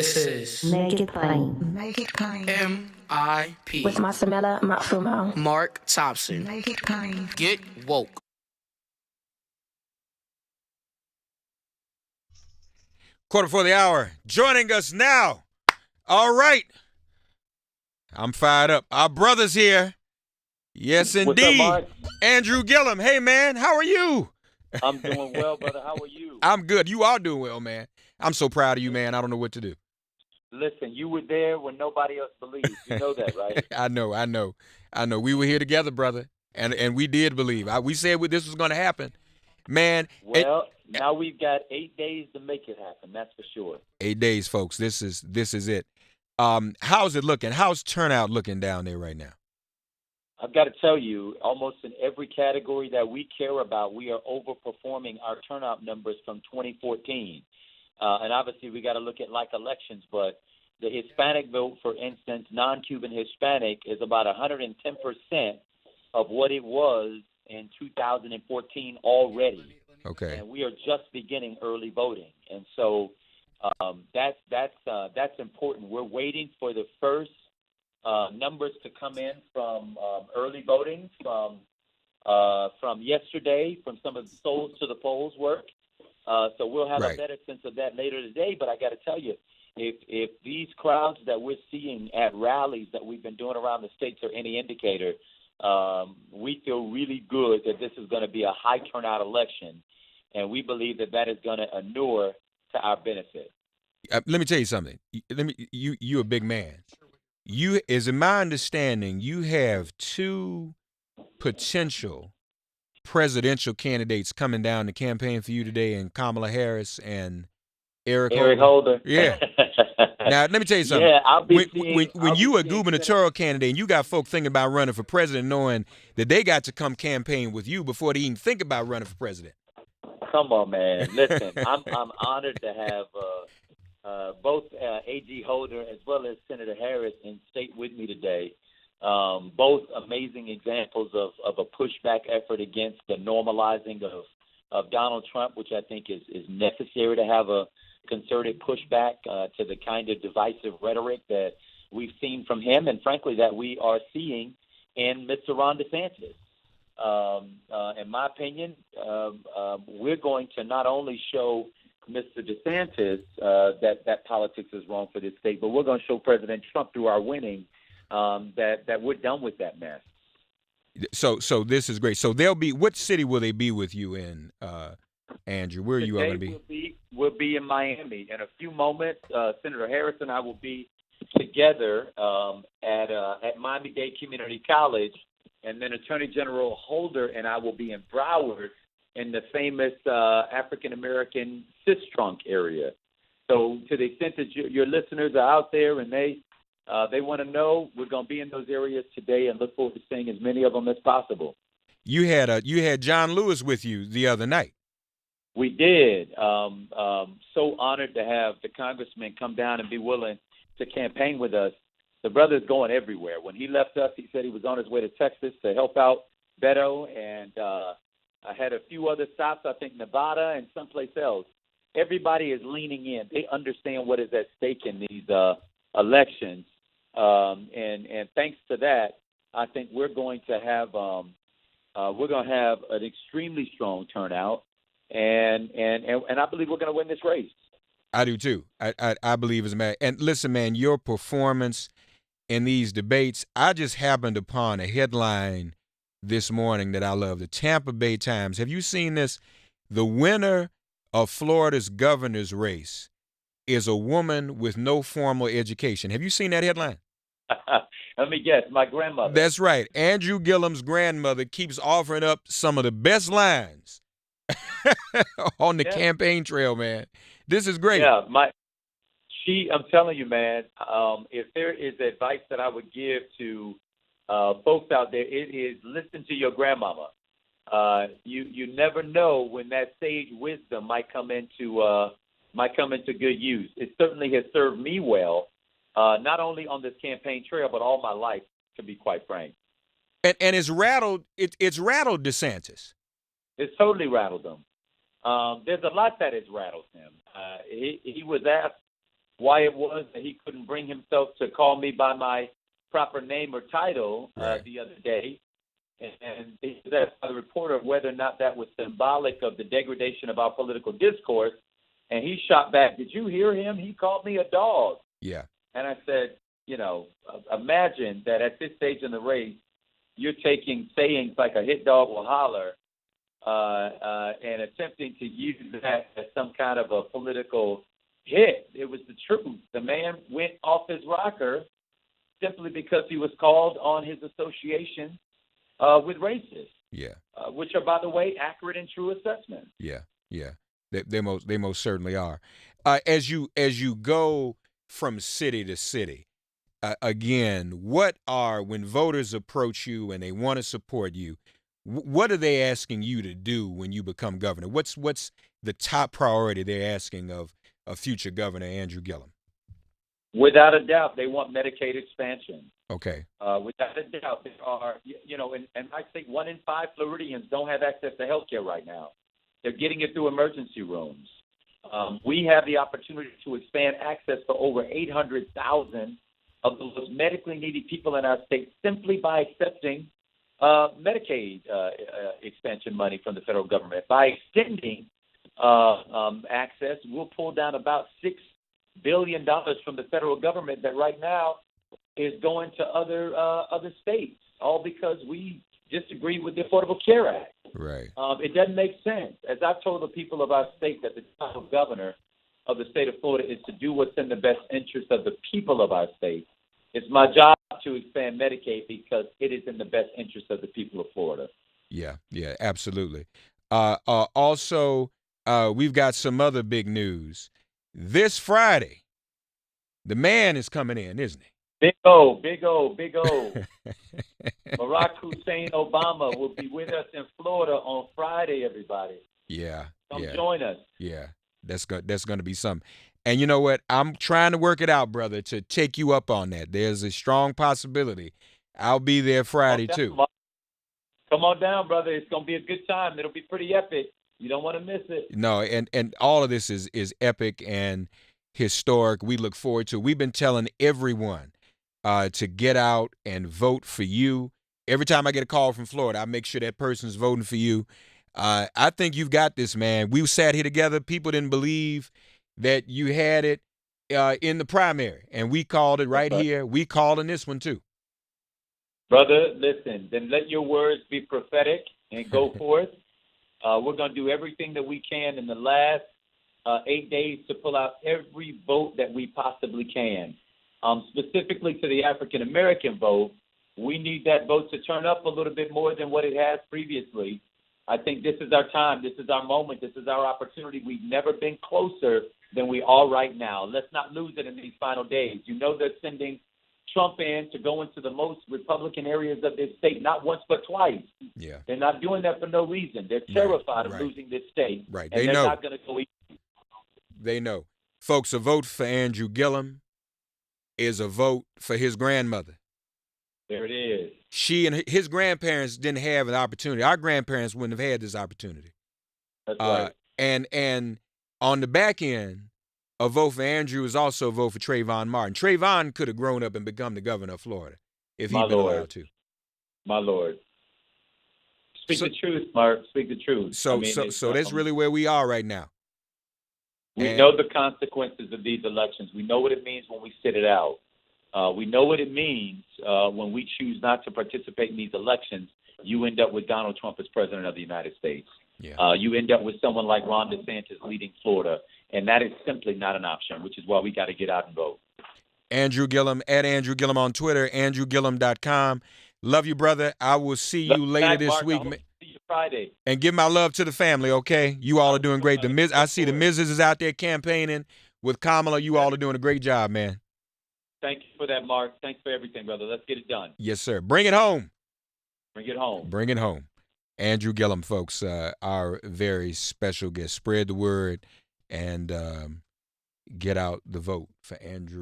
This is Make it plain. Make it plain. MIP With Masamela Matfumo. Mark Thompson. Make it plain. Get woke. Quarter before the hour. Joining us now. All right. I'm fired up. Our brother's here. Yes, indeed. What's up, Mark? Andrew Gillum. Hey, man. How are you? I'm doing well, brother. How are you? I'm good. You are doing well, man. I'm so proud of you, man. I don't know what to do. Listen, you were there when nobody else believed. You know that, right? I know. We were here together, brother, and we did believe. We said this was going to happen. Man. Well, now we've got 8 days to make it happen. That's for sure. 8 days, folks. This is it. How's it looking? How's turnout looking down there right now? I've got to tell you, almost in every category that we care about, we are overperforming our turnout numbers from 2014. And obviously, we got to look at like elections, but the Hispanic vote, for instance, non-Cuban Hispanic, is about 110% of what it was in 2014 already. Okay. And we are just beginning early voting, and so that's important. We're waiting for the first numbers to come in from early voting from yesterday, from some of the souls to the polls work. So we'll have a better sense of that later today. But I got to tell you, if these crowds that we're seeing at rallies that we've been doing around the states are any indicator, we feel really good that this is going to be a high turnout election, and we believe that is going to inure to our benefit. Let me tell you something. You're a big man. Is in my understanding, you have two potential presidential candidates coming down to campaign for you today, and Kamala Harris and Eric Holder. Yeah. Now, let me tell you something. Yeah, I'll be when you a gubernatorial candidate and you got folk thinking about running for president, knowing that they got to come campaign with you before they even think about running for president. Come on, man. Listen, I'm honored to have both A.G. Holder as well as Senator Harris in state with me today. Both amazing examples of a pushback effort against the normalizing of Donald Trump, which I think is necessary to have a concerted pushback to the kind of divisive rhetoric that we've seen from him, and frankly that we are seeing in Mr. Ron DeSantis. In my opinion, we're going to not only show Mr. DeSantis that politics is wrong for this state, but we're going to show President Trump through our winning that we're done with that mess. So this is great. So what city will they be with you in, Andrew? Where are you all going to be? We'll be in Miami. In a few moments, Senator Harris and I will be together at Miami-Dade Community College, and then Attorney General Holder and I will be in Broward in the famous African-American Sistrunk area. So to the extent that your listeners are out there and they want to know, we're going to be in those areas today and look forward to seeing as many of them as possible. You had John Lewis with you the other night. We did. So honored to have the congressman come down and be willing to campaign with us. The brother's going everywhere. When he left us, he said he was on his way to Texas to help out Beto, and I had a few other stops, I think Nevada and someplace else. Everybody is leaning in. They understand what is at stake in these elections, and thanks to that, I think we're going to have an extremely strong turnout, and I believe we're going to win this race. I do too. I believe as a man. And listen, man, your performance in these debates, I just happened upon a headline this morning that I love. The Tampa Bay Times. Have you seen this? The winner of Florida's governor's race is a woman with no formal education. Have you seen that headline? Let me guess, my grandmother. That's right. Andrew Gillum's grandmother keeps offering up some of the best lines on the campaign trail, man. This is great. Yeah, I'm telling you, man, if there is advice that I would give to folks out there, it is listen to your grandmama. You never know when that sage wisdom might come into good use. It certainly has served me well, not only on this campaign trail, but all my life, to be quite frank. And it's rattled DeSantis. It's totally rattled him. There's a lot that has rattled him. He was asked why it was that he couldn't bring himself to call me by my proper name or title Right. the other day. And he was asked by the reporter whether or not that was symbolic of the degradation of our political discourse. And he shot back, "Did you hear him? He called me a dog." Yeah. And I said, imagine that at this stage in the race, you're taking sayings like "a hit dog will holler" and attempting to use that as some kind of a political hit. It was the truth. The man went off his rocker simply because he was called on his association with racists. Yeah. Which are, by the way, accurate and true assessments. Yeah. Yeah. They most certainly are. As you go from city to city, again, when voters approach you and they want to support you, what are they asking you to do when you become governor? What's the top priority they're asking of future Governor Andrew Gillum? Without a doubt, they want Medicaid expansion. Okay. Without a doubt, there are, and I think 1 in 5 Floridians don't have access to health care right now. They're getting it through emergency rooms. We have the opportunity to expand access for over 800,000 of the most medically needy people in our state simply by accepting Medicaid expansion money from the federal government. By extending access, we'll pull down about $6 billion from the federal government that right now is going to other states, all because we disagree with the Affordable Care Act. Right. It doesn't make sense. As I've told the people of our state, that the job of governor of the state of Florida is to do what's in the best interest of the people of our state. It's my job to expand Medicaid because it is in the best interest of the people of Florida. Yeah, absolutely. Also, we've got some other big news. This Friday, the man is coming in, isn't he? Big O. Barack Hussein Obama will be with us in Florida on Friday, everybody. Yeah. Come join us. Yeah, that's going to be something. And you know what? I'm trying to work it out, brother, to take you up on that. There's a strong possibility I'll be there Friday, too. Come on down, brother. It's going to be a good time. It'll be pretty epic. You don't want to miss it. No, and all of this is epic and historic. We look forward to it. We've been telling everyone to get out and vote for you. Every time I get a call from Florida, I make sure that person's voting for you. I think you've got this, man. We sat here together. People didn't believe that you had it in the primary, and we called it right here. We called in this one, too. Brother, listen, then let your words be prophetic and go forth. We're going to do everything that we can in the last 8 days to pull out every vote that we possibly can. Specifically to the African-American vote, we need that vote to turn up a little bit more than what it has previously. I think this is our time. This is our moment. This is our opportunity. We've never been closer than we are right now. Let's not lose it in these final days. You know they're sending Trump in to go into the most Republican areas of this state, not once but twice. Yeah. They're not doing that for no reason. They're terrified of losing this state. Right. And they're not going to go easy. They know. Folks, a vote for Andrew Gillum is a vote for his grandmother. There it is. She and his grandparents didn't have an opportunity. Our grandparents wouldn't have had this opportunity. That's right. And on the back end, a vote for Andrew is also a vote for Trayvon Martin. Trayvon could have grown up and become the governor of Florida if he'd been allowed to. My Lord. Speak the truth, Mark. Speak the truth. So that's really where we are right now. We know the consequences of these elections. We know what it means when we sit it out. We know what it means when we choose not to participate in these elections. You end up with Donald Trump as president of the United States. Yeah. You end up with someone like Ron DeSantis leading Florida, and that is simply not an option, which is why we got to get out and vote. Andrew Gillum, at Andrew Gillum on Twitter, andrewgillum.com. Love you, brother. I will see you later this week. See you Friday. And give my love to the family, okay? You all are doing great. I see the Mrs. is out there campaigning with Kamala. You all are doing a great job, man. Thank you for that, Mark. Thanks for everything, brother. Let's get it done. Yes, sir. Bring it home. Bring it home. Bring it home. Andrew Gillum, folks, our very special guest. Spread the word and get out the vote for Andrew.